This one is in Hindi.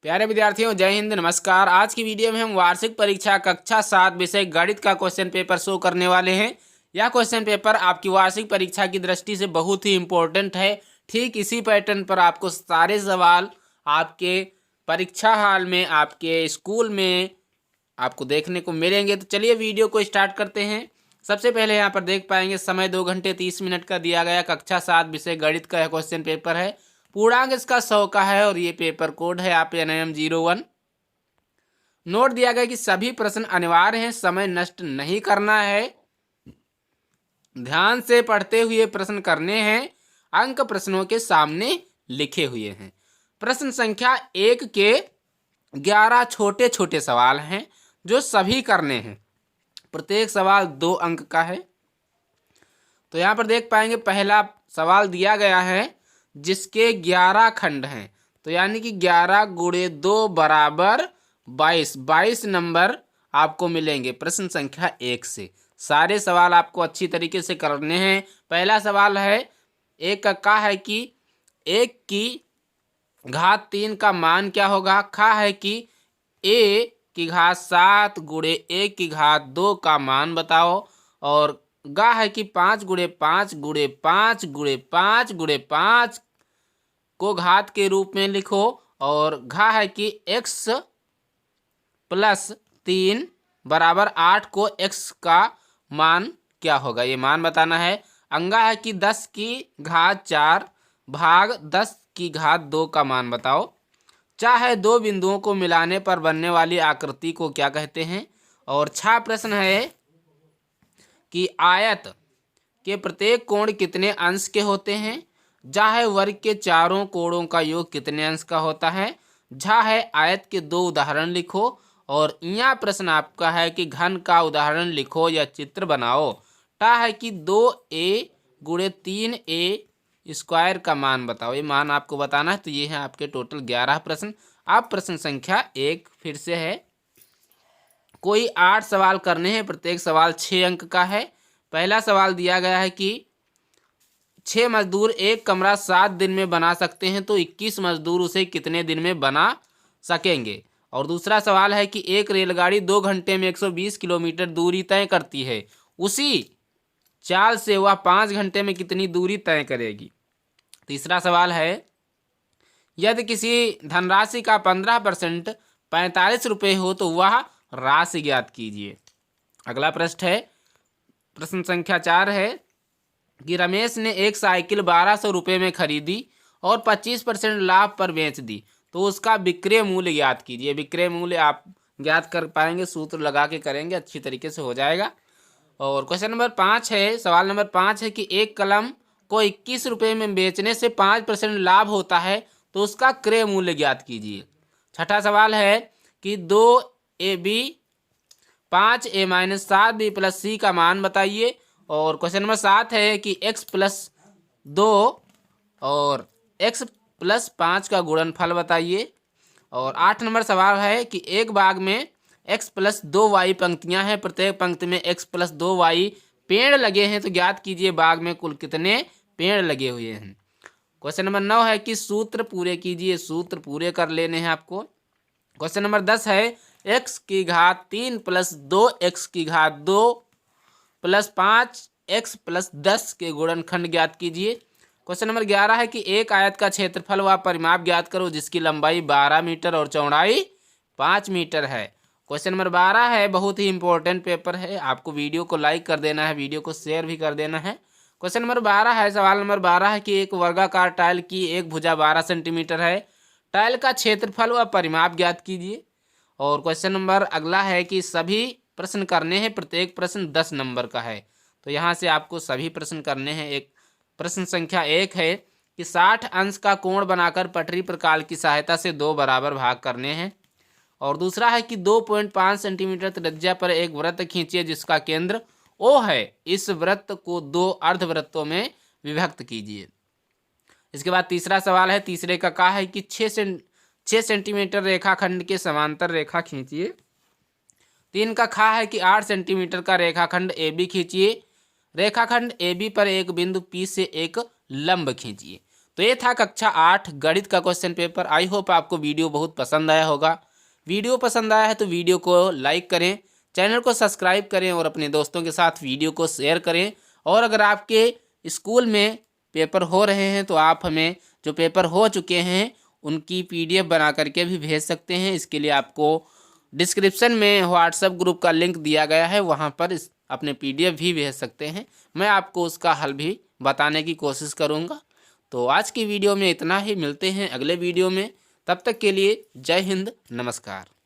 प्यारे विद्यार्थियों, जय हिंद, नमस्कार। आज की वीडियो में हम वार्षिक परीक्षा कक्षा 7 विषय गणित का क्वेश्चन पेपर शो करने वाले हैं। यह क्वेश्चन पेपर आपकी वार्षिक परीक्षा की दृष्टि से बहुत ही इम्पोर्टेंट है। ठीक इसी पैटर्न पर आपको सारे सवाल आपके परीक्षा हॉल में, आपके स्कूल में आपको देखने को मिलेंगे। तो चलिए वीडियो को स्टार्ट करते हैं। सबसे पहले यहाँ पर देख पाएंगे समय 2 घंटे 30 मिनट का दिया गया। कक्षा 7 विषय गणित का यह क्वेश्चन पेपर है। पूर्णांक इसका 100 का है और ये पेपर कोड है आप NIM01। नोट दिया गया कि सभी प्रश्न अनिवार्य हैं, समय नष्ट नहीं करना है, ध्यान से पढ़ते हुए प्रश्न करने हैं। अंक प्रश्नों के सामने लिखे हुए हैं। प्रश्न संख्या 1 के 11 छोटे छोटे सवाल हैं जो सभी करने हैं। प्रत्येक सवाल 2 अंक का है। तो यहाँ पर देख पाएंगे पहला सवाल दिया गया है जिसके 11 खंड हैं। तो यानी कि 11 गुणे 2 बराबर 22 नंबर आपको मिलेंगे प्रश्न संख्या 1 से। सारे सवाल आपको अच्छी तरीके से करने हैं। पहला सवाल है, एक का है कि 1 की घात 3 का मान क्या होगा। खा है कि a की घात 7 गुणे a की घात 2 का मान बताओ। और गा है कि 5 गुणे 5 गुणे 5 गुणे 5 गुणे 5 को घात के रूप में लिखो। और घा है कि x प्लस 3 बराबर 8 को x का मान क्या होगा, ये मान बताना है। अंगा है कि 10 की घात 4 भाग 10 की घात 2 का मान बताओ। चाहे दो बिंदुओं को मिलाने पर बनने वाली आकृति को क्या कहते हैं। और छह प्रश्न है कि आयत के प्रत्येक कोण कितने अंश के होते हैं। जा है वर्ग के चारों कोणों का योग कितने अंश का होता है। झा है आयत के 2 उदाहरण लिखो। और यह प्रश्न आपका है कि घन का उदाहरण लिखो या चित्र बनाओ। टा है कि 2a गुणे 3a स्क्वायर का मान बताओ, ये मान आपको बताना है। तो ये है आपके टोटल 11 प्रश्न। अब प्रश्न संख्या 1 फिर से है। कोई 8 सवाल करने हैं, प्रत्येक सवाल 6 अंक का है। पहला सवाल दिया गया है कि 6 मजदूर एक कमरा 7 दिन में बना सकते हैं, तो 21 मजदूर उसे कितने दिन में बना सकेंगे। और दूसरा सवाल है कि एक रेलगाड़ी 2 घंटे में 120 किलोमीटर दूरी तय करती है, उसी चाल से वह 5 घंटे में कितनी दूरी तय करेगी। तीसरा सवाल है, यदि किसी धनराशि का 15% 45 रुपये हो तो वह राशि ज्ञात कीजिए। अगला प्रश्न है, प्रश्न संख्या 4 है कि रमेश ने एक साइकिल 1200 रुपये में खरीदी और 25% लाभ पर बेच दी, तो उसका विक्रय मूल्य ज्ञात कीजिए। विक्रय मूल्य आप ज्ञात कर पाएंगे, सूत्र लगा के करेंगे, अच्छी तरीके से हो जाएगा। और क्वेश्चन नंबर 5 है, सवाल नंबर 5 है कि एक कलम को 21 रुपये में बेचने से 5% लाभ होता है, तो उसका क्रय मूल्य ज्ञात कीजिए। छठा सवाल है कि 2ab 5a minus 7b plus c का मान बताइए। और क्वेश्चन नंबर 7 है कि x प्लस 2 और x प्लस 5 का गुणनफल बताइए। और 8 नंबर सवाल है कि एक बाग में x प्लस 2y पंक्तियां हैं, प्रत्येक पंक्ति में x प्लस 2y पेड़ लगे हैं, तो ज्ञात कीजिए बाग में कुल कितने पेड़ लगे हुए हैं। क्वेश्चन नंबर 9 है कि सूत्र पूरे कीजिए। सूत्र पूरे कर लेने हैं आपको। क्वेश्चन नंबर 10 है, x की घात 3 प्लस 2x की घात 2 प्लस 5x प्लस 10 के गुणनखंड ज्ञात कीजिए। क्वेश्चन नंबर 11 है कि एक आयत का क्षेत्रफल व परिमाप ज्ञात करो जिसकी लंबाई 12 मीटर और चौड़ाई 5 मीटर है। क्वेश्चन नंबर 12 है, बहुत ही इंपॉर्टेंट पेपर है, आपको वीडियो को लाइक कर देना है, वीडियो को शेयर भी कर देना है। क्वेश्चन नंबर 12 है, सवाल नंबर 12 है कि एक वर्गाकार टाइल की एक भुजा 12 सेंटीमीटर है, टाइल का क्षेत्रफल व परिमाप ज्ञात कीजिए। और क्वेश्चन नंबर अगला है कि सभी प्रश्न करने हैं, प्रत्येक प्रश्न 10 नंबर का है, तो यहाँ से आपको सभी प्रश्न करने हैं। एक प्रश्न संख्या 1 है कि 60 अंश का कोण बनाकर पटरी प्रकार की सहायता से 2 बराबर भाग करने हैं। और दूसरा है कि 2.5 सेंटीमीटर त्रिज्या पर एक वृत्त खींचिए जिसका केंद्र O है, इस वृत्त को 2 अर्धवृत्तों में विभक्त कीजिए। इसके बाद तीसरा सवाल है, तीसरे का है कि 6 सेंटीमीटर रेखाखंड के समांतर रेखा खींचिए। 3 का खा है कि 8 सेंटीमीटर का रेखाखंड AB खींचिए। रेखाखंड AB पर एक बिंदु P से एक लंब खींचिए। तो ये था कक्षा 8 गणित का क्वेश्चन पेपर। आई होप आपको वीडियो बहुत पसंद आया होगा। वीडियो पसंद आया है तो वीडियो को लाइक करें, चैनल को सब्सक्राइब करें और अपने दोस्तों के साथ वीडियो को शेयर करें। और अगर आपके स्कूल में पेपर हो रहे हैं तो आप हमें जो पेपर हो चुके हैं उनकी PDF बना करके भी भेज सकते हैं। इसके लिए आपको डिस्क्रिप्शन में व्हाट्सएप ग्रुप का लिंक दिया गया है, वहाँ पर अपने PDF भी भेज सकते हैं। मैं आपको उसका हल भी बताने की कोशिश करूँगा। तो आज की वीडियो में इतना ही, मिलते हैं अगले वीडियो में। तब तक के लिए जय हिंद, नमस्कार।